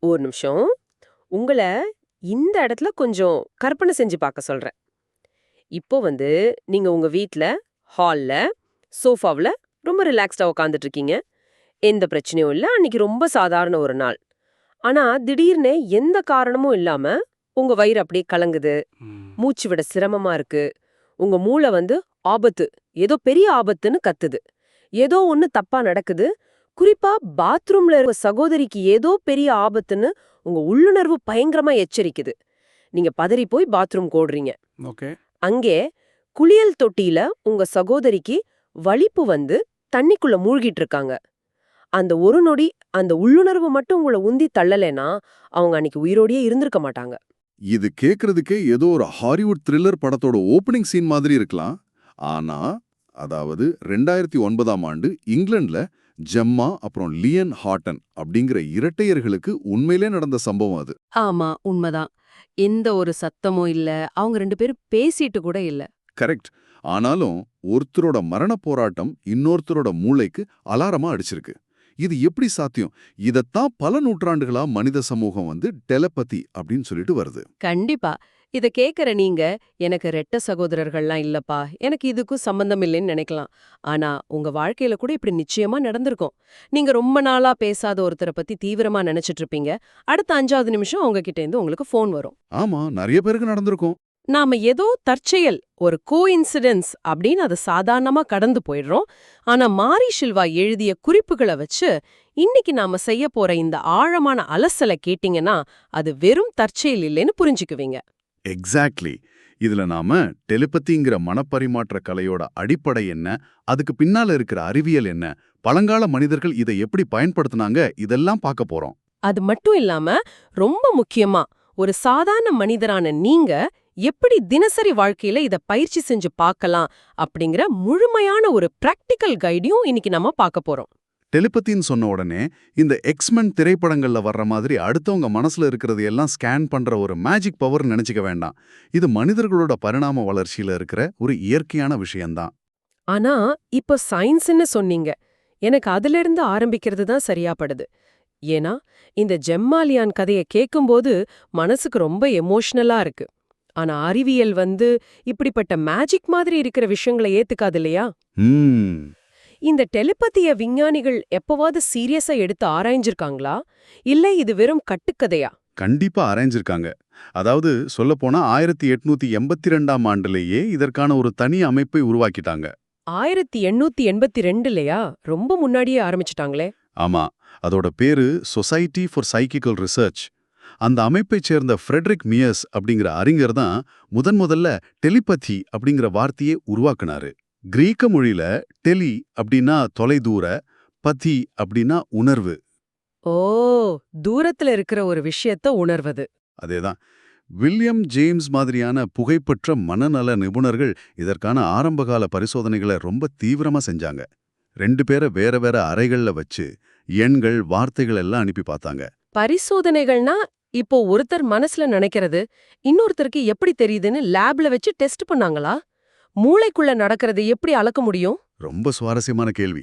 ஒரு நிமிஷம். உங்கள இந்த இடத்துல கொஞ்சம் கற்பனை செஞ்சு பார்க்க சொல்றேன். இப்போ நீங்க உங்க வீட்ல, ஹால்ல, சோஃபாவுல ரொம்ப ரிலாக்ஸ்டா உட்கார்ந்துட்டு இருக்கீங்க. எந்த பிரச்சனையும் இல்ல. அன்னைக்கு ரொம்ப சாதாரண ஒரு நாள். ஆனா திடீர்னு எந்த காரணமும் இல்லாம உங்க வயிறு அப்படியே கலங்குது. ம். மூச்சு விட சிரமமா இருக்கு. உங்க மூளை ஆபத்து, ஏதோ பெரிய ஆபத்துன்னு கத்துது. ஏதோ ஒண்ணு தப்பா நடக்குது. குறிப்பா பாத்ரூம்ல இருக்க சகோதரிக்கு ஏதோ பெரிய ஆபத்துன்னு உங்க உள்ளுணர்வு பயங்கரமா எச்சரிக்குது. நீங்க பதறி போய் பாத்ரூம் ஓடுறீங்க. ஓகே. அங்கே குளியல் தொட்டியில உங்க சகோதரிக்கு வலிப்பு தண்ணிக்குள்ள மூழ்கிட்டு இருக்காங்க. அந்த ஒரு நொடி அந்த உள்ளுணர்வு மட்டும் உங்கள உந்தி தள்ளலைன்னா அவங்க அன்னைக்கு உயிரோடயே இருந்திருக்க மாட்டாங்க. இது கேக்குறதுக்கே ஏதோ ஒரு ஹாலிவுட் த்ரில்லர் படத்தோட ஓப்பனிங் சீன் மாதிரி இருக்கலாம். ஆனா, அதாவது 2009ஆம் ஆண்டு இங்கிலாந்துல ஜெம்மா அப்புறம் லியன் ஹாட்டன் அப்படிங்கிற இரட்டையர்களுக்கு உண்மையிலே நடந்த சம்பவம் அது. ஆமா, உண்மைதான். எந்த ஒரு சத்தமும் இல்ல. அவங்க 2 பேரும் பேசிட்டு கூட இல்ல. கரெக்ட். ஆனாலும் ஒருத்தரோட மரண போராட்டம் இன்னொருத்தரோட மூளைக்கு அலாரமா அடிச்சிருக்கு. இது எப்படி சாத்தியம்? இதத்தான் பல நூற்றாண்டுகளா மனித சமூகம் டெலபதி அப்படின்னு சொல்லிட்டு வருது. கண்டிப்பா. இத கேக்குற நீங்க, எனக்கு ரெட்ட சகோதரர்கள்லாம் இல்லப்பா, எனக்கு இதுக்கும் சம்பந்தம் இல்லைன்னு நினைக்கலாம். ஆனா, உங்க வாழ்க்கையில கூட இப்படி நிச்சயமா நடந்திருக்கும். நீங்க ரொம்ப நாளா பேசாத ஒருத்தர பத்தி தீவிரமா நினைச்சிட்டு இருப்பீங்க. அடுத்த 5வது நிமிஷம் அவங்க கிட்ட இருந்து உங்களுக்கு ஃபோன் வரும். ஆமா, நிறைய பேருக்கு நடந்திருக்கும். நாம ஏதோ தற்செயல், ஒரு கோஇன்சிடென்ஸ் அப்படின்னு அத சாதாரணமா கடந்து போயிடுறோம். ஆனா மாரி ஷில்வா எழுதிய குறிப்புகள வச்சு, இன்னைக்கு நாம செய்ய போற இந்த ஆழமான அலசல கேட்டீங்கன்னா, அது வெறும் தற்செயல் இல்லைன்னு புரிஞ்சுக்குவீங்க. எக்ஸாக்ட்லி. இதுல நாம டெலிபதிங்கிற மனப்பரிமாற்ற கலையோட அடிப்படை என்ன, அதுக்கு பின்னால இருக்கிற அறிவியல் என்ன, பழங்கால மனிதர்கள் இதை எப்படி பயன்படுத்தினாங்க, இதெல்லாம் பார்க்க போறோம். அது மட்டும் இல்லாம, ரொம்ப முக்கியமா, ஒரு சாதாரண மனிதரான நீங்க எப்படி தினசரி வாழ்க்கையில இத பயிற்சி செஞ்சு பார்க்கலாம் அப்படிங்கிற முழுமையான ஒரு பிராக்டிக்கல் கைடையும் இன்னைக்கு நம்ம பார்க்க போறோம். டெலிபதின்னு சொன்ன உடனே இந்த எக்ஸ்மென் திரைப்படங்கள்ல வர்ற மாதிரி அடுத்தவங்க மனசுல இருக்கிறது எல்லாம் ஸ்கேன் பண்ற ஒரு மேஜிக் பவர் நினைச்சுக்க வேண்டாம். இது மனிதர்களோட பரிணாம வளர்ச்சியில இருக்கிற ஒரு இயற்கையான விஷயம்தான். ஆனா, இப்ப சயின்ஸ்ன்னு சொன்னீங்க. எனக்கு அதிலிருந்து ஆரம்பிக்கிறது தான் சரியா படுது. ஏன்னா, இந்த ஜெம்மாலியான் கதைய கேக்கும்போது மனசுக்கு ரொம்ப எமோஷனலா இருக்கு. ஆனா அறிவியல் இப்படிப்பட்ட மேஜிக் மாதிரி இருக்கிற விஷயங்களை ஏத்துக்காது இல்லையா? ம் இந்த டெலிபதிய விஞ்ஞானிகள் எப்பவாவது சீரியஸா எடுத்து ஆராய்ஞ்சிருக்காங்களா? இல்ல இது வெறும் கட்டுக்கதையா? கண்டிப்பா ஆராய்ஞ்சிருக்காங்க. அதாவது சொல்லப்போனா 1882ஆம் ஆண்டுலேயே இதற்கான ஒரு தனி அமைப்பை உருவாக்கிட்டாங்க. 1882லயா? ரொம்ப முன்னாடியே ஆரம்பிச்சிட்டாங்களே. ஆமா, அதோட பேரு சொசைட்டி ஃபார் சைக்கிக்கல் ரிசர்ச். அந்த அமைப்பைச் சேர்ந்த ஃப்ரெட்ரிக் மியர்ஸ் அப்படிங்கிற அறிஞர் தான் முதல்ல டெலிபதி அப்படிங்கிற வார்த்தையே உருவாக்குனாரு. கிரீக்க மொழியில டெலி அப்படின்னா தொலைதூர, பதி அப்படின்னா உணர்வு. ஓ, தூரத்துல இருக்கிற ஒரு விஷயத்த உணர்வது. அதேதான். வில்லியம் ஜேம்ஸ் மாதிரியான புகைப்பற்ற மனநல நிபுணர்கள் இதற்கான ஆரம்பகால பரிசோதனைகளை ரொம்ப தீவிரமா செஞ்சாங்க. 2 பேரை வேற வேற அறைகள்ல வச்சு எண்கள், வார்த்தைகள் எல்லாம் அனுப்பி பார்த்தாங்க. பரிசோதனைகள்னா இப்போ ஒருத்தர் மனசுல நினைக்கிறது இன்னொருத்தருக்கு எப்படி தெரியுதுன்னு லேப்ல வச்சு டெஸ்ட் பண்ணாங்களா? மூளைக்குள்ள நடக்கிறது எப்படி அளக்க முடியும்? ரொம்ப சுவாரஸ்யமான கேள்வி.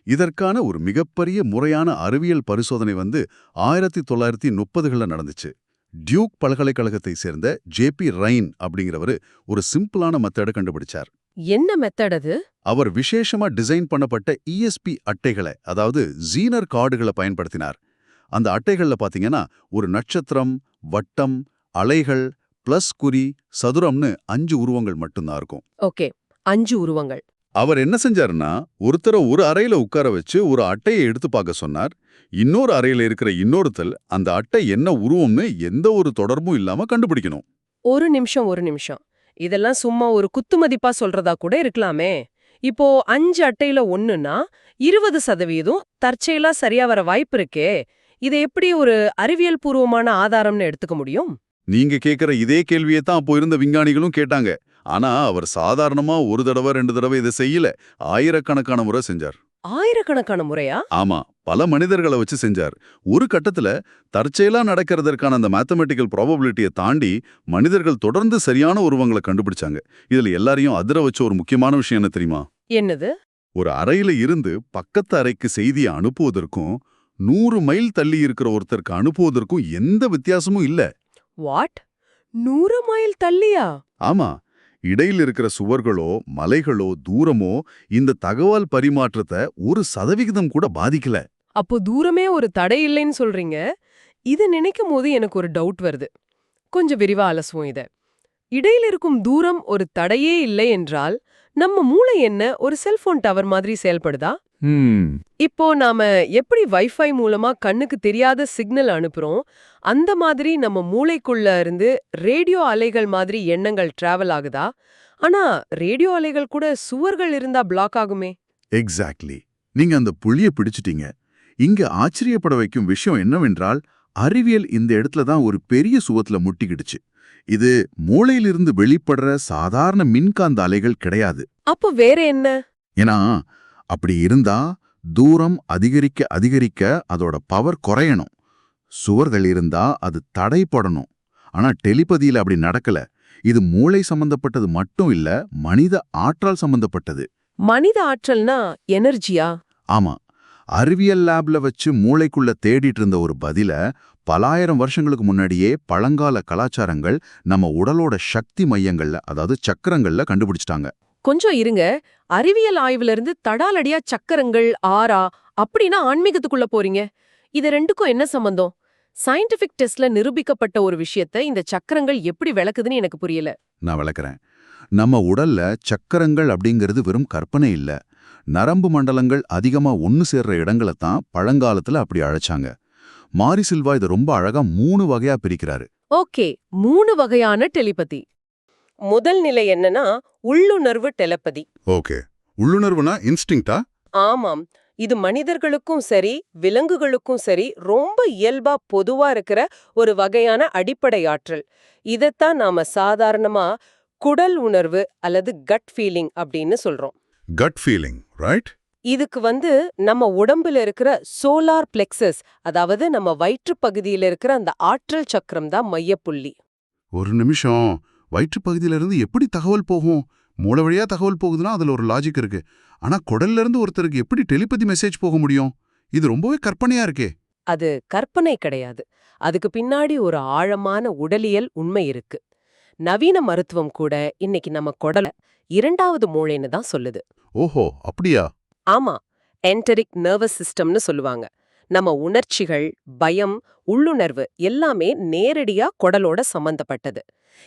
இதற்கான ஒரு மிகப்பெரிய முறையான அறிவியல் பரிசோதனை 1930களில் நடந்துச்சு. டியூக் பல்கலைக்கழகத்தை சேர்ந்த ஜேபி ரைன் அப்படிங்கிறவரு ஒரு சிம்பிளான மெத்தடை கண்டுபிடிச்சார். என்ன மெத்தட் அது? அவர் விசேஷமா டிசைன் பண்ணப்பட்ட இஎஸ்பி அட்டைகளை, அதாவது ஜீனர் கார்டுகளை பயன்படுத்தினார். அந்த அட்டைகள்ல பாத்தீங்கன்னா ஒரு நட்சத்திரம், வட்டம், அலைகள், பிளஸ் குறி, சதுரம்னு 5 உருவங்கள் மட்டும்தான் இருக்கும். ஓகே, 5 உருவங்கள். அவர் என்ன செஞ்சாருன்னா, ஒருத்தரை ஒரு அறையில உட்கார வச்சு ஒரு அட்டையை எடுத்து பார்க்க சொன்னார். இன்னொரு அறையில இருக்கிற இன்னொருத்தல் அந்த அட்டை என்ன உருவம்னு எந்த ஒரு தொடர்பும் இல்லாம கண்டுபிடிக்கணும். ஒரு நிமிஷம். இதெல்லாம் சும்மா ஒரு குத்துமதிப்பா சொல்றதா கூட இருக்கலாமே. இப்போ 5 அட்டையில 1ன்னா 20% தற்செயலா சரியா வர வாய்ப்பு இருக்கே. இதை எப்படி ஒரு அறிவியல் பூர்வமான ஆதாரம்னு எடுத்துக்க முடியும்? நீங்க கேக்குற இதே கேள்வியை தான் அப்போ இருந்த விஞ்ஞானிகளும் கேட்டாங்க. ஆனா அவர் சாதாரணமா ஒரு தடவை 2 தடவை இதை செய்யல. ஆயிரக்கணக்கான முறை செஞ்சார். ஆயிரக்கணக்கான முறையா? ஆமா, பல மனிதர்களை வச்சு செஞ்சார். ஒரு கட்டத்துல தற்செயலா நடக்கிறதற்கான அந்த மேத்தமெட்டிக்கல் ப்ராபபிலிட்டியை தாண்டி மனிதர்கள் தொடர்ந்து சரியான உருவங்களை கண்டுபிடிச்சாங்க. இதுல எல்லாரையும் அதிர வச்ச ஒரு முக்கியமான விஷயம் என்ன தெரியுமா? என்னது? ஒரு அறையில இருந்து பக்கத்து அறைக்கு செய்தியை அனுப்புவதற்கும் 100 மைல் தள்ளி இருக்கிற ஒருத்தருக்கு அனுப்புவதற்கும் எந்த வித்தியாசமும் இல்ல. வாட்? 100 மைல் தள்ளியா? ஆமா, இடையில் இருக்கிற சுவர்களோ மலைகளோ தூரமோ இந்த தகவல் பரிமாற்றத்தை 1% கூட பாதிக்கல. அப்போ தூரமே ஒரு தடை இல்லைன்னு சொல்றீங்க. இத நினைக்கும் போது எனக்கு ஒரு டவுட் வருது. கொஞ்சம் விரிவா அலசுவோம் இத. இடையில இருக்கும் தூரம் ஒரு தடையே இல்லை என்றால் நம்ம மூளை என்ன ஒரு செல்போன் டவர் மாதிரி செயல்படுதா? இப்போ நாம எப்படி வைஃபை மூலமா கண்ணுக்கு தெரியாத சிக்னல் அனுப்புறோம், அந்த மாதிரி நம்ம மூளைக்குள்ள இருந்து ரேடியோ அலைகள் மாதிரி எண்ணங்கள் டிராவல் ஆகுதா? ஆனா ரேடியோ அலைகள் கூட சுவர்கள் இருந்தா பிளாக் ஆகுமே. எக்ஸாக்ட்லி. நீங்க அந்த புள்ளிய பிடிச்சிட்டீங்க. இங்க ஆச்சரியப்பட வைக்கும் விஷயம் என்னவென்றால், அறிவியல் இந்த இடத்துல தான் ஒரு பெரிய சுவத்துல முட்டிக்கிடுச்சு. இது மூளையிலிருந்து வெளிப்படுற சாதாரண மின்காந்த அலைகள் கிடையாது. அப்போ வேற என்ன? ஏன்னா அப்படி இருந்தா தூரம் அதிகரிக்க அதிகரிக்க அதோட பவர் குறையணும். சுவர்கள் இருந்தா அது தடைப்படணும். ஆனா டெலிபதியில அப்படி நடக்கல. இது மூளை சம்பந்தப்பட்டது மட்டும் இல்ல, மனித ஆற்றல் சம்பந்தப்பட்டது. மனித ஆற்றல்னா எனர்ஜியா? ஆமா, அறிவியல் லேப்ல வச்சு மூளைக்குள்ள தேடிட்டு இருந்த ஒரு பதில பலாயிரம் வருஷங்களுக்கு முன்னாடியே பழங்கால கலாச்சாரங்கள் நம்ம உடலோட சக்தி மையங்கள்ல, அதாவது சக்கரங்கள்ல கண்டுபிடிச்சிட்டாங்க. கொஞ்சம் இருங்க. அறிவியல் ஆய்வுல இருந்து தடாலடியா சக்கரங்கள், ஆறா அப்படின்னா ஆன்மீகத்துக்குள்ள போறீங்க. இது ரெண்டுக்கும் என்ன சம்பந்தம்? சயின்டிபிக் டெஸ்ட்ல நிரூபிக்கப்பட்ட ஒரு விஷயத்த இந்த சக்கரங்கள் எப்படி விளக்குதுன்னு எனக்கு புரியல. நான் விளக்குறேன். நம்ம உடல்ல சக்கரங்கள் அப்படிங்கிறது வெறும் கற்பனை இல்ல. நரம்பு மண்டலங்கள் அதிகமா ஒன்னு சேர்ற இடங்களைத்தான் பழங்காலத்துல அப்படி அழைச்சாங்க. மாரி சில்வா இதை ரொம்ப அழகா 3 வகையா பிரிக்கிறாரு. ஓகே, 3 வகையான டெலிபதி. முதல் நிலை என்னன்னா உள்ளுணர்வு டெலிபதி. ஓகே, உள்ளுணர்வுனா இன்ஸ்டிங்க்டா? ஆமாம். இது மனிதர்களுக்கும் சரி விலங்குகளுக்கும் சரி ரொம்ப இயல்பா பொதுவா இருக்கிற ஒரு வகையான அடிப்படை ஆற்றல். இதத்தான் நாம சாதாரணமா குடல் உணர்வு அல்லது கட் ஃபீலிங் அப்படின்னு சொல்றோம். Cut feeling, right? இதுக்கு நம்ம உடம்புல இருக்கிற சோலார் பிளெக்சஸ், அதாவது நம்ம வயிற்று பகுதியில இருக்கிற அந்த ஆற்றல் சக்கரம் தான் மையப்புள்ளி. ஒரு நிமிஷம், வயிற்று பகுதியிலிருந்து எப்படி தகவல் போகும்? மூளை வழியா தகவல் போகுதுன்னா அதுல ஒரு லாஜிக் இருக்கு. ஆனா குடல்ல இருந்து ஒருத்தருக்கு எப்படி டெலிபதி மெசேஜ் போக முடியும்? இது ரொம்பவே கற்பனையா இருக்கே. அது கற்பனை கிடையாது. அதுக்கு பின்னாடி ஒரு ஆழமான உடலியல் உண்மை இருக்கு. நவீன மருத்துவம் கூட இன்னைக்கு நம்ம குடல 2வது மூளைன்னு தான் சொல்லுது. ஓஹோ, அப்படியா? ஆமா, என்டரிக் நர்வஸ் சிஸ்டம்னு சொல்லுவாங்க. நம்ம உணர்ச்சிகள், பயம், உள்ளுணர்வு எல்லாமே நேரடியா குடலோட சம்பந்தப்பட்டது.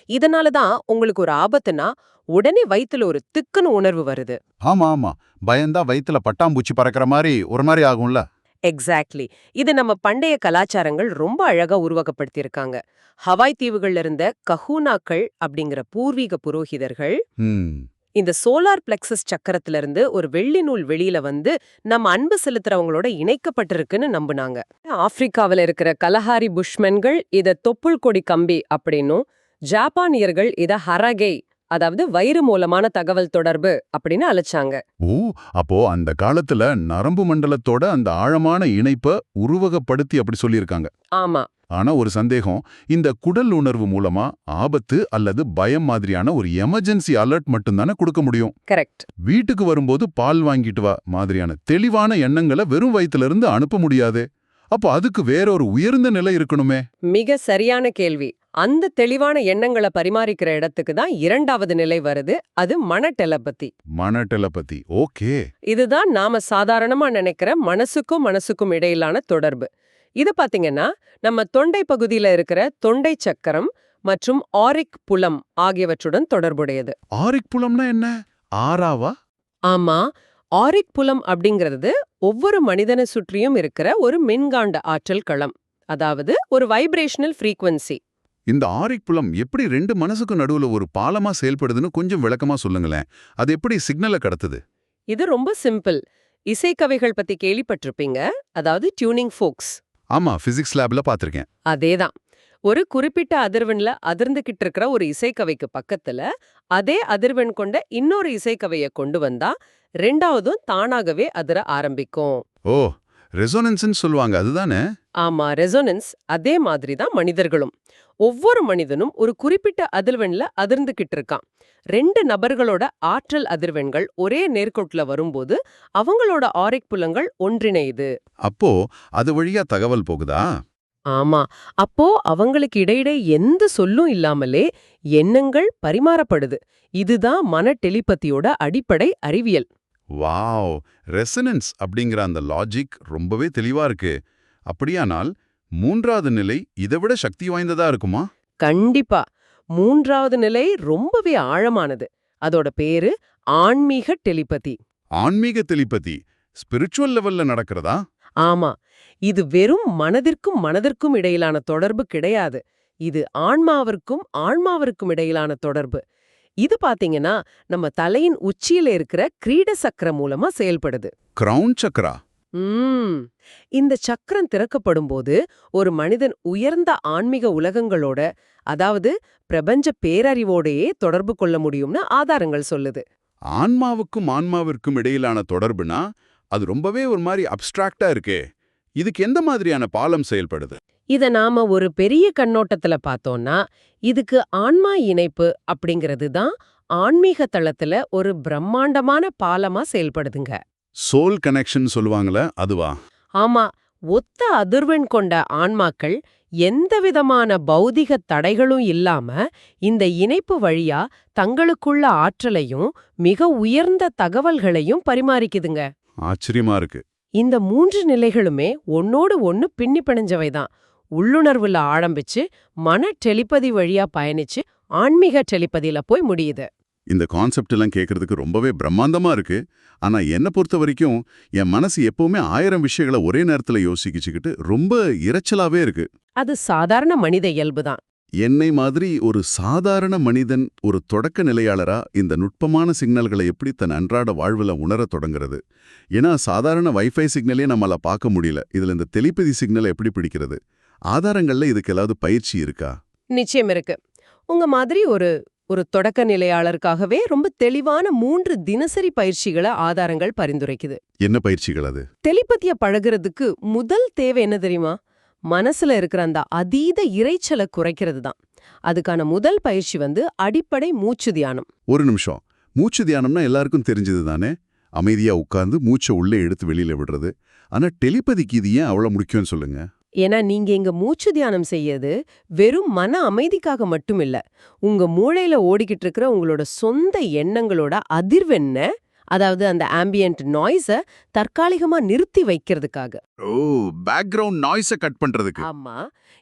இதனால தான் உங்களுக்கு ஒரு ஆபத்துனா உடனே வயித்துல ஒரு திக்குன்னு உணர்வு வருது. ஆமா ஆமா, பயந்தா வயித்துல பட்டாம்பூச்சி பறக்கிற மாதிரி ஒரு மாதிரி ஆகும்ல. எக்ஸாக்ட்லி. இது நம்ம பண்டைய கலாச்சாரங்கள் ரொம்ப அழகா உருவகப்படுத்தியிருக்காங்க. ஹவாய் தீவுகள்ல இருந்த கஹூனாக்கள் அப்படிங்கிற பூர்வீக புரோகிதர்கள் இந்த சோலார் பிளெக்சஸ் சக்கரத்துல இருந்து ஒரு வெள்ளி நூல் வெளியில வந்து நம்ம அன்பு செலுத்துறவங்களோட இணைக்கப்பட்டிருக்குன்னு நம்புனாங்க. ஆப்பிரிக்காவில இருக்கிற கலஹாரி புஷ்மென்கள் இத தொப்புள் கொடி கம்பி அப்படின்னும், ஜாப்பானியர்கள் இத ஹரகே, அதாவது வயிறு மூலமான தகவல் தொடர்பு அப்படின்னு அழைச்சாங்க. ஓ, அப்போ அந்த காலத்துல நரம்பு மண்டலத்தோட அந்த ஆழமான இணைப்ப உருவகப்படுத்தி அப்படி சொல்லியிருக்காங்க. ஆமா. ஆனா ஒரு சந்தேகம், இந்த குடல் உணர்வு மூலமா ஆபத்து அல்லது பயம் மாதிரியான ஒரு எமர்ஜென்சி அலர்ட் மட்டும்தானே கொடுக்க முடியும். கரெக்ட். வீட்டுக்கு வரும்போது பால் வாங்கிட்டு வா மாதிரியான தெளிவான எண்ணங்களை வெறும் வயித்துல இருந்து அனுப்ப முடியாது. அப்போ அதுக்கு வேற ஒரு உயர்ந்த நிலை இருக்கணுமே. மிக சரியான கேள்வி. அந்த தெளிவான எண்ணங்களை பரிமாறிக்கிற இடத்துக்கு தான் 2வது நிலை வருது. அது மன டெலபதி. மன டெலபதி, ஓகே. இதுதான் நாம சாதாரணமா நினைக்கிற மனசுக்கும் இடையிலான தொடர்பு. இது பாத்தீங்கன்னா நம்ம தொண்டை பகுதியில இருக்கிற தொண்டை சக்கரம் மற்றும் ஆரிக் புலம் ஆகியவற்றுடன் தொடர்புடையது. ஆரிக் புலம்னா என்ன? ஆறாவா? ஆமா, ஆரிக் புலம் அப்படிங்கிறது ஒவ்வொரு மனிதனை சுற்றியும் இருக்கிற ஒரு மின்காந்த ஆற்றல் களம், அதாவது ஒரு வைப்ரேஷனல் ஃப்ரீக்வன்சி. இந்த ஆரிக் புலம் எப்படி 2 மனசுக்கு நடுவுல ஒரு பாலமா செயல்படுதுன்னு கொஞ்சம் விளக்கமா சொல்லுங்களேன். அது எப்படி சிக்னலை கடத்துது? இது ரொம்ப சிம்பிள். இசைக்கவைகள் பத்தி கேள்விப்பட்டிருப்பீங்க, அதாவது டியூனிங் ஃபோக்ஸ். ஆமா, பிசிக்ஸ் லேப்ல பாத்திருக்கேன். அதேதான். ஒரு குறிப்பிட்ட அதிர்வெண்ல அதிர்ந்துகிட்டு இருக்கிற ஒரு இசைக்கவைக்கு பக்கத்துல அதே அதிர்வெண் கொண்ட இன்னொரு இசைக்கவைய கொண்டு வந்தா 2வதும் தானாகவே அதிர ஆரம்பிக்கும். ஓ, ரெசோனன்ஸ்னு சொல்லுவாங்க, அதுதானே? ஆமா, ரெசோனன்ஸ். அதே மாதிரி தான் மனிதர்களும். ஒவ்வொரு மனிதனும் ஒரு குறிப்பிட்ட அதிர்வெண்ல அதிர்ந்துகிட்டு இருக்கான். 2 நபர்களோட ஆற்றல் அதிர்வெண்கள் ஒரே நேர்கோட்டுல வரும்போது அவங்களோட ஆரிக் புலங்கள் ஒன்றிணையுது. அப்போ அது வழியா தகவல் போகுதா? ஆமா. அப்போ அவங்களுக்கு இடையிடை எந்த சொல்லும் இல்லாமலே எண்ணங்கள் பரிமாறப்படுது. இதுதான் மன டெலிபதியோட அடிப்படை அறிவியல். வாவ்! ரெசனன்ஸ் அப்படிங்கிற அந்த லாஜிக் ரொம்பவே தெளிவா இருக்கு. அப்படியானால் 3வது நிலை இதைவிட சக்தி வாய்ந்ததா இருக்குமா? கண்டிப்பா. 3வது நிலை ரொம்பவே ஆழமானது. அதோட பேரு ஆன்மீக டெலிபதி. ஆன்மீக டெலிபதி ஸ்பிரிச்சுவல் லெவல்ல நடக்கிறதா? ஆமா. இது வெறும் மனதிற்கும் மனதிற்கும் இடையிலான தொடர்பு கிடையாது. இது ஆன்மாவிற்கும் ஆன்மாவிற்கும் இடையிலான தொடர்பு. இது பாத்தீங்கன்னா நம்ம தலையின் உச்சியில இருக்கிற கிரீட சக்கரம் மூலமா செயல்படுது. கிரவுன் சக்ரா. ம். இந்த சக்கரம் திறக்கப்படும்போது ஒரு மனிதன் உயர்ந்த ஆன்மீக உலகங்களோட, அதாவது பிரபஞ்ச பேரறிவோடையே தொடர்பு கொள்ள முடியும்னு ஆதாரங்கள் சொல்லுது. ஆன்மாவுக்கும் ஆன்மாவிற்கும் இடையிலான தொடர்புனா அது ரொம்பவே ஒரு மாதிரி அப்ஸ்ட்ராக்டா இருக்கே. இதுக்கு எந்த மாதிரியான பாலம் செயல்படுது? இத நாம ஒரு பெரிய கண்ணோட்டத்துல பார்த்தோம்னா, இதுக்கு ஆன்மா இணைப்பு அப்படிங்கிறது தான் ஆன்மீக தளத்துல ஒரு பிரம்மாண்டமான பாலமா செயல்படுதுங்க. சோல் கனெக்ஷன் சொல்லுவாங்களே அதுவா? ஆமா. ஒத்த அதிர்வெண் கொண்ட ஆன்மாக்கள் எந்தவிதமான பௌதிக தடைகளும் இல்லாம இந்த இணைப்பு வழியா தங்களுக்குள்ள ஆற்றலையும் மிக உயர்ந்த தகவல்களையும் பரிமாறிக்குதுங்க. ஆச்சரியமா இருக்கு. இந்த 3 நிலைகளுமே ஒன்னோடு ஒன்னு பின்னி பிணைஞ்சவைதான். உள்ளுணர்வுல ஆரம்பிச்சு மன டெலிபதி வழியா பயணிச்சு ஆன்மீக டெலிபதியில போய் முடியுது. இந்த கான்செப்ட் எல்லாம் கேட்கறதுக்கு ரொம்பவே பிரம்மாண்டமா இருக்கு. ஆனா என்ன பொறுத்த வரைக்கும் என் மனசு எப்பவுமே 1000 விஷயங்களை ஒரே நேரத்துல யோசிச்சுக்கிட்டு ரொம்ப இரைச்சலாவே இருக்கு. அது சாதாரண மனித இயல்புதான். என்னை மாதிரி ஒரு சாதாரண மனிதன், ஒரு தொடக்க நிலையாளரா இந்த நுட்பமான சிக்னல்களை எப்படி தன் அன்றாட வாழ்வுல உணரத் தொடங்குறது? ஏன்னா சாதாரண வைஃபை சிக்னலே நம்மளால பார்க்க முடியல. இதுல இந்த டெலிபதி சிக்னல் எப்படி பிடிக்கிறது? ஆதாரங்கள்ல இதுக்கு ஏதாவது பயிற்சி இருக்கா? நிச்சயம் இருக்கு. உங்க மாதிரி ஒரு ஒரு தொடக்க நிலையாளருக்காகவே ரொம்ப தெளிவான 3 தினசரி பயிற்சிகளை ஆதாரங்கள் பரிந்துரைக்குது. என்ன பயிற்சிகள் அது? டெலிபதிய பழகுறதுக்கு முதல் தேவை என்ன தெரியுமா? மனசுல இருக்கிற அந்த அதீத இரைச்சலை குறைக்கிறது தான். அதுக்கான முதல் பயிற்சி அடிப்படை மூச்சு தியானம். ஒரு நிமிஷம். மூச்சு தியானம்னா எல்லாருக்கும் தெரிஞ்சது தானே? அமைதியா உட்கார்ந்து மூச்சை உள்ளே எடுத்து வெளியில விடுறது. ஆனா டெலிபதிக்கு இது ஏன் அவ்வளவு முக்கியம் சொல்லுங்க? ஏன்னா நீங்க இங்க மூச்சு தியானம் செய்யறது வெறும் மன அமைதிக்காக மட்டும் இல்ல. உங்க மூளையில ஓடிக்கிட்டு இருக்கிற உங்களோட சொந்த எண்ணங்களோட அதிர்வெண்ண, அதாவது அந்த ஆம்பியன்ட் நாய்ஸ தற்காலிகமா நிறுத்தி வைக்கிறதுக்காக. ஓ, பேக்ரவுண்ட் நாய்ஸை கட் பண்றதுக்கு. ஆமா.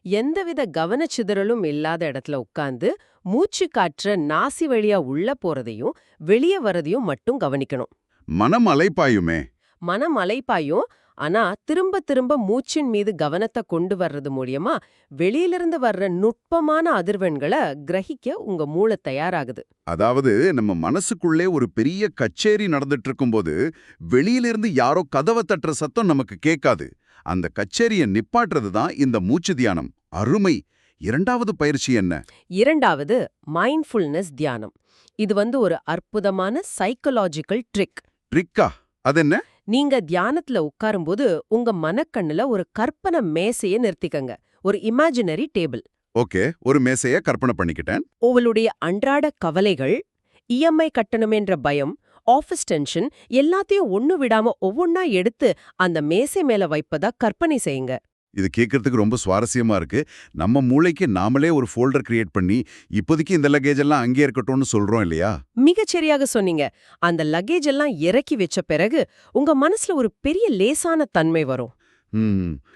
எந்தவித கவனச்சிதறலும் இல்லாத இடத்துல உட்கார்ந்து மூச்சு காற்ற நாசி வழியா உள்ள போறதையும் வெளியே வரதையும் மட்டும் கவனிக்கணும். மனம் அலைப்பாயுமே. மனம் அலைப்பாயும். ஆனா திரும்ப திரும்ப மூச்சின் மீது கவனத்தை கொண்டு வர்றது மூலியமா வெளியிலிருந்து வர்ற நுட்பமான அதிர்வெண்களை கிரகிக்க உங்க மூளை தயாராகுது. அதாவது நம்ம மனசுக்குள்ளே ஒரு பெரிய கச்சேரி நடந்துட்டு இருக்கும்போது வெளியிலிருந்து யாரோ கதவை தட்டுற சத்தம் நமக்கு கேட்காது. அந்த கச்சேரியை நிப்பாட்டுறது தான் இந்த மூச்சு தியானம். அருமை. 2வது பயிற்சி என்ன? 2வது மைண்ட்ஃபுல்னஸ் தியானம். இது ஒரு அற்புதமான சைக்கலாஜிக்கல் ட்ரிக். ட்ரிக்கா? அது என்ன? நீங்க தியானத்துல உட்காரும்போது உங்க மனக்கண்ணுல ஒரு கற்பனை மேசைய நிறுத்திக்கங்க. ஒரு இமேஜினரி டேபிள். ஓகே, ஒரு மேசைய கற்பனை பண்ணிக்கிட்டேன். உங்களுடைய அன்றாட கவலைகள், இஎம்ஐ கட்டணமேன்ற பயம், ஆஃபீஸ் டென்ஷன் எல்லாத்தையும் ஒண்ணு விடாம ஒவ்வொன்னா எடுத்து அந்த மேசை மேல வைப்பதா கற்பனை செய்யுங்க. இது கேட்கறதுக்கு ரொம்ப சுவாரஸ்யமா இருக்கு. நம்ம மூளைக்கு நாமளே ஒரு ஃபோல்டர் கிரியேட் பண்ணி இப்போதைக்கு இந்த லக்கேஜ் எல்லாம் அங்கே இருக்கட்டும்னு சொல்றோம் இல்லையா? மிகச்சரியாக சொன்னீங்க. அந்த லக்கேஜ் எல்லாம் இறக்கி வச்ச பிறகு உங்க மனசுல ஒரு பெரிய லேசான தன்மை வரும்.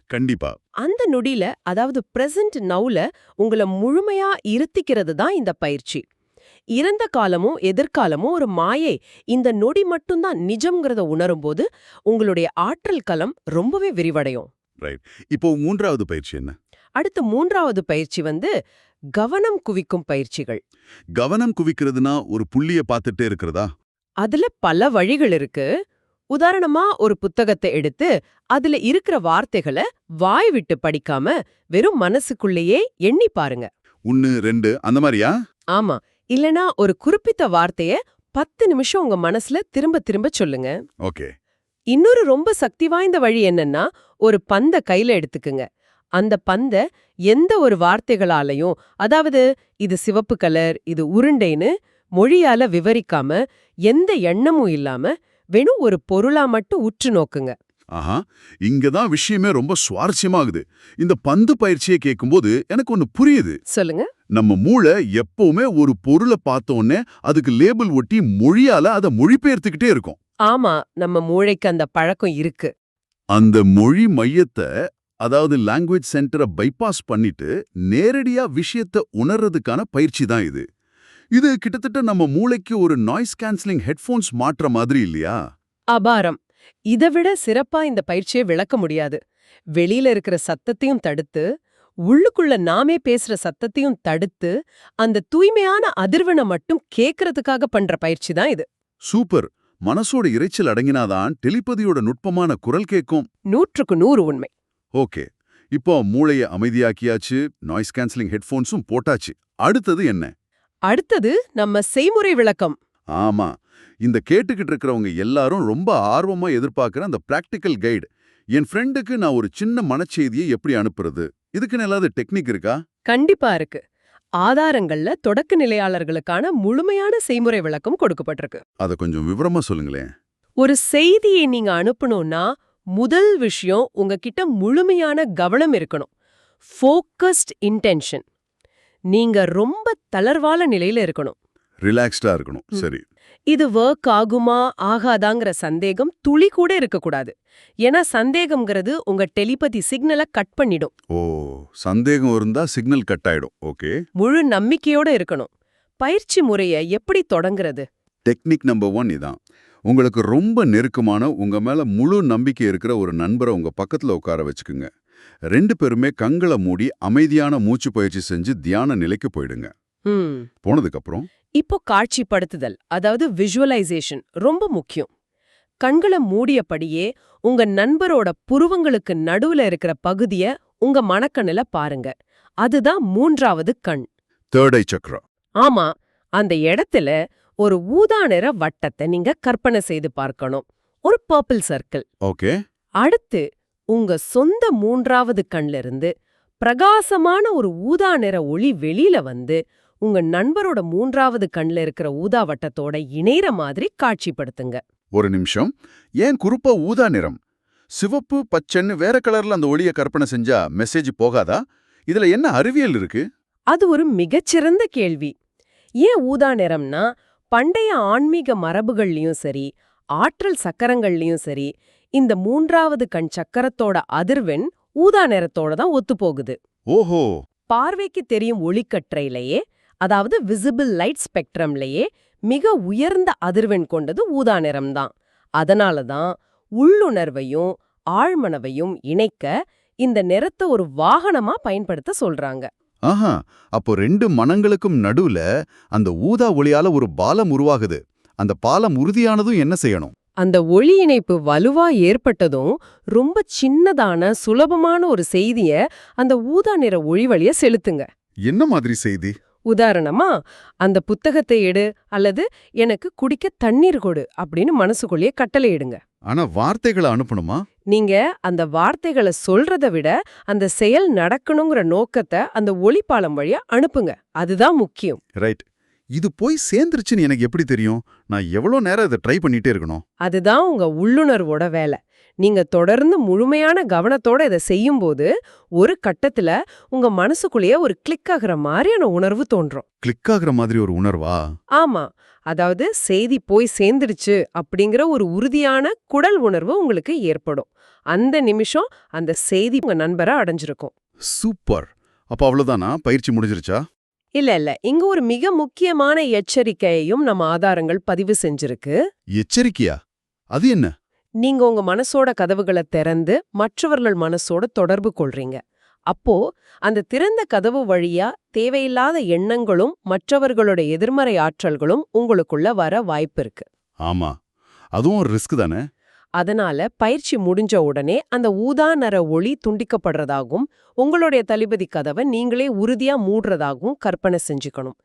கண்டிப்பா. அந்த நொடியில, அதாவது பிரசன்ட் நவுல உங்களை முழுமையா இருத்திக்கிறது தான் இந்த பயிற்சி. இறந்த காலமும் எதிர்காலமும் ஒரு மாயை, இந்த நொடி மட்டும்தான் நிஜம்ங்கிறத உணரும்போது உங்களுடைய ஆற்றல் களம் ரொம்பவே விரிவடையும். ரைட். இப்போ 3வது பயிற்சி என்ன? அடுத்த 3வது பயிற்சி கவனம் குவிக்கும் பயிற்சிகள். கவனம் குவிக்கிறதுனா ஒரு புள்ளிய பார்த்துட்டே இருக்கிறதா? அதுல பல வழிகள் இருக்கு. உதாரணமா ஒரு புத்தகத்தை எடுத்து அதுல இருக்கிற வார்த்தைகளை வாய் விட்டு படிக்காம வெறும் மனசுக்குள்ளேயே எண்ணி பாருங்க. 1, 2 அந்த மாதிரியா? ஆமா. இல்லனா ஒரு குறிப்பிட்ட வார்த்தைய 10 நிமிஷம் உங்க மனசுல திரும்ப திரும்ப சொல்லுங்க. ஓகே. இன்னொரு ரொம்ப சக்தி வாய்ந்த வழி என்னன்னா, ஒரு பந்த கையில எடுத்துக்குங்க. அந்த பந்த எந்த ஒரு வார்த்தைகளாலையும், அதாவது இது சிவப்பு கலர், இது உருண்டைன்னு மொழியால விவரிக்காம எந்த எண்ணமும் இல்லாம வெறும் ஒரு பொருளா மட்டும் உற்று நோக்குங்க. ஆஹா, இங்கதான் விஷயமே ரொம்ப சுவாரஸ்யமாகுது. இந்த பந்து பயிற்சியை கேட்கும்போது எனக்கு ஒன்னு புரியுது. சொல்லுங்க. நம்ம மூளை எப்பவுமே ஒரு பொருளை பார்த்தோன்னே அதுக்கு லேபிள் ஒட்டி மொழியால அதை மொழிபெயர்த்துக்கிட்டே இருக்கும். ஆமா, நம்ம மூளைக்கு அந்த பழக்கம் இருக்கு. அந்த மொழி மையத்தை, அதாவது லாங்குவேஜ் சென்டரை பைபாஸ் பண்ணிட்டு நேரடியா விஷயத்தை உணர்றதுக்கான பயிற்சி தான் இது. இது கிட்டத்தட்ட நம்ம மூளைக்கு ஒரு நாய்ஸ் கேன்சலிங் ஹெட்போன்ஸ் மாற்ற மாதிரி இல்லையா? அபாரம். இதை விட சிறப்பா இந்த பயிற்சியை விளக்க முடியாது. வெளியில இருக்கிற சத்தத்தையும் தடுத்து, உள்ளுக்குள்ள நாமே பேசுற சத்தத்தையும் தடுத்து, அந்த தூய்மையான அதிர்வெண்ணை மட்டும் கேட்கறதுக்காக பண்ற பயிற்சி தான் இது. சூப்பர். மனசோட இரைச்சல் அடங்கினாதான் டெலிபதியோட நுட்பமான குரல் கேட்கும். 100க்கு 100 உண்மை. ஓகே, இப்போ மூளையை அமைதியாக்கியாச்சு, நாய்ஸ் கேன்சலிங் ஹெட்போன்ஸும் போட்டாச்சு. அடுத்தது என்ன? அடுத்தது நம்ம செய்முறை விளக்கம். ஆமா, இந்த கேட்டுக்கிட்டு இருக்கிறவங்க எல்லாரும் ரொம்ப ஆர்வமா எதிர்பார்க்கிற அந்த பிராக்டிக்கல் கைடு. என் ஃப்ரெண்டுக்கு நான் ஒரு சின்ன மனச்செய்தியை எப்படி அனுப்புறது? இதுக்குன்னு ஏதாவது டெக்னிக் இருக்கா? கண்டிப்பா இருக்கு. ஆதாரங்கள்ல தொடக்க நிலையாளர்களுக்கான முழுமையான செய்முறை விளக்கம் கொடுக்கப்பட்டிருக்கு. அதை கொஞ்சம் விவரமா சொல்லுங்களேன். ஒரு செய்தியை நீங்க அனுப்பணும்னா முதல் விஷயம் உங்ககிட்ட முழுமையான கவனம் இருக்கணும். Focused intention. நீங்க ரொம்ப தளர்வான நிலையில இருக்கணும். ரிலாக்ஸ்டா இருக்கணும். சரி. இது ஒர்க் ஆகுமா ஆகாதாங்கிற சந்தேகம் துளி கூட இருக்கக்கூடாது. ஏன்னா சந்தேகம்ங்கிறது உங்க டெலிபதி சிக்னலை கட் பண்ணிடும். ஓ, சந்தேகம் இருந்தா சிக்னல் கட் ஆயிடும். ஓகே. முழு நம்பிக்கையோட இருக்கணும். பயிற்சி முறையை எப்படி தொடங்குறது? டெக்னிக் நம்பர் 1 இதான். உங்களுக்கு ரொம்ப நெருக்கமான, உங்க மேல முழு நம்பிக்கை இருக்கிற ஒரு நண்பரை உங்க பக்கத்துல உட்கார வச்சுக்குங்க. 2 பேருமே கண்களை மூடி அமைதியான மூச்சு பயிற்சி செஞ்சு தியான நிலைக்கு போயிடுங்க. போனதுக்கு அப்புறம் இப்போ காட்சிப்படுத்துதல், அதாவது விஷுவலைசேஷன் ரொம்ப முக்கியம். கண்களை மூடியபடியே உங்க நண்பரோட புருவங்களுக்கு நடுவுல இருக்கிற பகுதிய உங்க மனக்கண்ணுல பாருங்க. அதுதான் 3வது கண். தேர்ட் ஐ சக்ரா. ஆமா, அந்த இடத்துல ஒரு ஊதா நிற வட்டத்தை நீங்க கற்பனை செய்து பார்க்கணும். ஒரு பர்பிள் சர்க்கிள். ஓகே. அடுத்து உங்க சொந்த 3வது கண்ல இருந்து பிரகாசமான ஒரு ஊதா நிற ஒளி வெளியில வந்து உங்க நண்பரோட 3வது கண்ல இருக்கிற ஊதா வட்டத்தோட இணைற மாதிரி காட்சிப்படுத்துங்க. ஒரு நிமிஷம். ஏன் குறிப்பா ஊதா நிறம்? சிவப்பு, பச்சைன்னு வேற கலர்ல அந்த ஒளியை கற்பனை செஞ்சா மெசேஜ் போகாதா? இதுல என்ன அறிவியல் இருக்கு? அது ஒரு மிகச்சிறந்த கேள்வி. ஏன் ஊதா நிறம்னா, பண்டைய ஆன்மீக மரபுகள்லயும் சரி, ஆற்றல் சக்கரங்கள்லயும் சரி, இந்த 3வது கண் சக்கரத்தோட அதிர்வெண் ஊதா நிறத்தோட தான் ஒத்துப்போகுது. ஓஹோ. பார்வைக்கு தெரியும் ஒளிக்கற்றையிலேயே, அதாவது விசிபிள் லைட் ஸ்பெக்ட்ரம்லயே மிக உயர்ந்த அதிர்வெண் கொண்டது ஊதா நிறம்தான். அதனால தான் உள்ளுணர்வையும் ஆழ்மனவையும் இணைக்க இந்த நிறத்தை ஒரு வாகனமா பயன்படுத்த சொல்றாங்க. ஆஹா, அப்போ 2 மனங்களுக்கும் நடுவுல அந்த ஊதா ஒளியால ஒரு பாலம் உருவாகுது. அந்த பாலம் உறுதியானதும் என்ன செய்யணும்? அந்த ஒளி இணைப்பு வலுவா ஏற்பட்டதும் ரொம்ப சின்னதான சுலபமான ஒரு செய்திய அந்த ஊதா நிற ஒளி வழிய செலுத்துங்க. என்ன மாதிரி செய்தி? உதாரணமா, அந்த புத்தகத்தை எடு அல்லது எனக்கு குடிக்க தண்ணீர் கொடு அப்படின்னு மனசுக்குள்ளேயே கட்டளையிடுங்க. ஆனா வார்த்தைகளை அனுப்பணுமா? நீங்க அந்த வார்த்தைகளை சொல்றதை விட அந்த செயல் நடக்கணுங்கிற நோக்கத்தை அந்த ஒளிப்பாலம் வழியா அனுப்புங்க. அதுதான் முக்கியம். ரைட். இது போய் சேர்ந்துருச்சுன்னு எனக்கு எப்படி தெரியும்? நான் எவ்வளோ நேரம் இதை ட்ரை பண்ணிட்டே இருக்கணும்? அதுதான் உங்க உள்ளுணர்வோட வேலை. நீங்க தொடர்ந்து முழுமையான கவனத்தோட இதை செய்யும்போது ஒரு கட்டத்துல உங்க மனசுக்குள்ளேயே ஒரு கிளிக் ஆகுற மாதிரியான உணர்வு தோன்றும். கிளிக் ஆகுற மாதிரி ஒரு உணர்வா? ஆமா, அதாவது செய்தி போய் சேர்ந்துடுச்சு அப்படிங்கிற ஒரு உறுதியான குடல் உணர்வு உங்களுக்கு ஏற்படும். அந்த நிமிஷம் அந்த செய்தி உங்க நண்பரை அடைஞ்சிருக்கும். சூப்பர். அப்ப அவ்வளவுதானா? பயிற்சி முடிஞ்சிருச்சா? இல்ல, இங்க ஒரு மிக முக்கியமான எச்சரிக்கையையும் நம்ம ஆதாரங்கள் பதிவு செஞ்சிருக்கு. எச்சரிக்கையா? அது என்ன? நீங்க உங்க மனசோட கதவுகளை திறந்து மற்றவர்கள் மனசோட தொடர்பு கொள்றீங்க. அப்போ அந்த திறந்த கதவு வழியா தேவையில்லாத எண்ணங்களும் மற்றவர்களோட எதிர்மறை ஆற்றல்களும் உங்களுக்குள்ள வர வாய்ப்பு இருக்கு. ஆமா, அதுவும் ஒரு ரிஸ்க் தானே. அதனால பயிற்சி முடிஞ்ச உடனே அந்த ஊதா நிற ஒளி துண்டிக்கப்படுறதாகவும் உங்களுடைய தளபதி கதவை நீங்களே உறுதியா மூடுறதாகவும் கற்பனை செஞ்சுக்கணும்.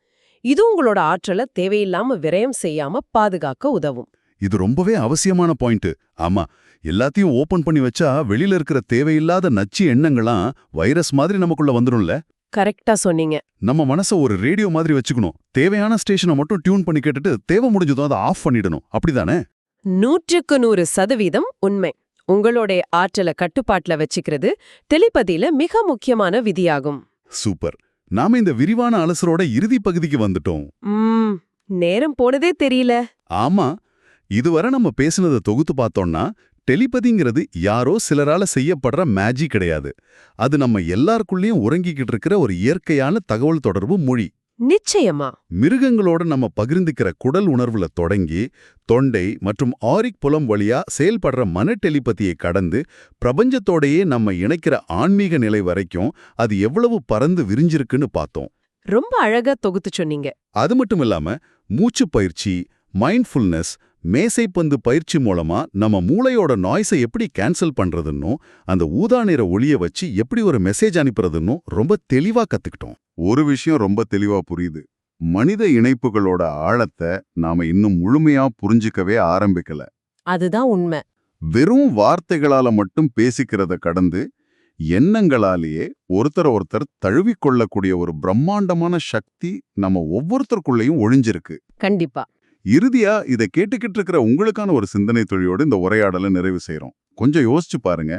இது உங்களோட ஆற்றலை தேவையில்லாம விரயம் செய்யாம பாதுகாக்க உதவும். இது ரொம்பவே அவசியமான பாயிண்ட். ஆமா, எல்லாத்தையும் ஓபன் பண்ணி வச்சா வெளியில இருக்கிற தேவையில்லாத நச்சு எண்ணங்களாம் வைரஸ் மாதிரி நமக்குள்ள வந்துரும்ல. கரெக்டா சொன்னீங்க. நம்ம மனச ஒரு ரேடியோ மாதிரி வச்சுக்கணும். தேவையான ஸ்டேஷனை மட்டும் டியூன் பண்ணி கேட்டுட்டு தேவை முடிஞ்சதும் அதை ஆஃப் பண்ணிடணும். அப்படிதானே? 100% உண்மை. உங்களுடைய ஆற்றலை கட்டுப்பாட்டுல வச்சுக்கிறது டெலிபதியில மிக முக்கியமான விதியாகும். சூப்பர். நாம இந்த விரிவான அலசலோட இறுதி பகுதிக்கு வந்துட்டோம். நேரம் போனதே தெரியல. ஆமா, இதுவரை நம்ம பேசினதை தொகுத்து பார்த்தோம்னா டெலிபதிங்கிறது யாரோ சிலரால செய்யப்படுற மேஜிக் கிடையாது. அது நம்ம எல்லாருக்குள்ளேயும் உறங்கிக்கிட்டு இருக்கிற ஒரு இயற்கையான தகவல் தொடர்பு மொழி. நிச்சயமா. மிருகங்களோட நம்ம பகிர்ந்துக்கிற குடல் உணர்வுல தொடங்கி தொண்டை மற்றும் ஆரிக் புலம் வழியா செயல்படுற மன டெலிபதியை கடந்து பிரபஞ்சத்தோடையே நம்ம இணைக்கிற ஆன்மீக நிலை வரைக்கும் அது எவ்வளவு பறந்து விரிஞ்சிருக்குன்னு பார்த்தோம். ரொம்ப அழகா தொகுத்து சொன்னீங்க. அது மட்டும் இல்லாம மூச்சு பயிற்சி, மைண்ட்ஃபுல்னஸ், மேசைப்பந்து பயிற்சி மூலமா நம்ம மூளையோட நாய்ஸை எப்படி கேன்சல் பண்றதுன்னும் அந்த ஊதா நிற ஒளிய வச்சு எப்படி ஒரு மெசேஜ் அனுப்புறதுன்னும் ரொம்ப தெளிவா கத்துக்கிட்டோம். ஒரு விஷயம் ரொம்ப தெளிவா புரியுது. மனித இணைப்புகளோட ஆழத்தை நாம இன்னும் முழுமையா புரிஞ்சுக்கவே ஆரம்பிக்கல. அதுதான் உண்மை. வெறும் வார்த்தைகளால மட்டும் பேசிக்கிறத கடந்து எண்ணங்களாலேயே ஒருத்தர் தழுவிக்கொள்ளக்கூடிய ஒரு பிரம்மாண்டமான சக்தி நம்ம ஒவ்வொருத்தருக்குள்ளேயும் ஒழிஞ்சிருக்கு. கண்டிப்பா. இறுதியா இதை கேட்டுக்கிட்டு இருக்கிற உங்களுக்கான ஒரு சிந்தனை தொழியோடு இந்த உரையாடலை நிறைவு செய்றோம். கொஞ்சம் யோசிச்சு பாருங்க.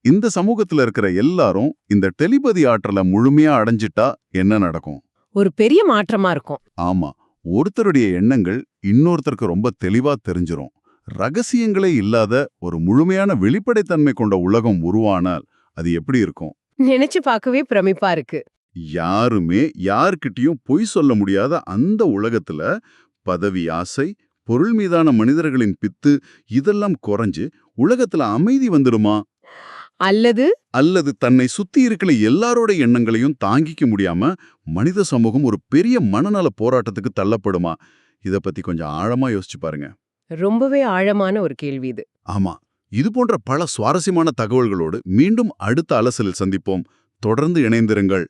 இந்த சமூகத்துல இருக்கிற எல்லாரும் இந்த டெலிபதி ஆற்றலை முழுமையா அடைஞ்சிட்டா என்ன நடக்கும்? ஒரு பெரிய மாற்றமா இருக்கும். ஆமா, ஒருத்தருடைய எண்ணங்கள் இன்னொருத்தருக்கு ரொம்ப தெளிவா தெரிஞ்சிரும். ரகசியங்களே இல்லாத ஒரு முழுமையான வெளிப்படைத்தன்மை கொண்ட உலகம் உருவானால் அது எப்படி இருக்கும்? நினைச்சு பார்க்கவே பிரமிப்பா இருக்கு. யாருமே யார்கிட்டயும் பொய் சொல்ல முடியாத அந்த உலகத்துல பதவி ஆசை, பொருள் மீதான மனிதர்களின் பித்து இதெல்லாம் குறைஞ்சு உலகத்துல அமைதி வந்துடுமா? அல்லது தன்னை சுத்தி இருக்கிற எல்லாரோட எண்ணங்களையும் தாங்கிக்க முடியாம மனித சமூகம் ஒரு பெரிய மனநல போராட்டத்துக்கு தள்ளப்படுமா? இத பத்தி கொஞ்சம் ஆழமா யோசிச்சு பாருங்க. ரொம்பவே ஆழமான ஒரு கேள்வி இது. ஆமா, இது போன்ற பல சுவாரஸ்யமான தகவல்களோடு மீண்டும் அடுத்த அலசலில் சந்திப்போம். தொடர்ந்து இணைந்திருங்கள்.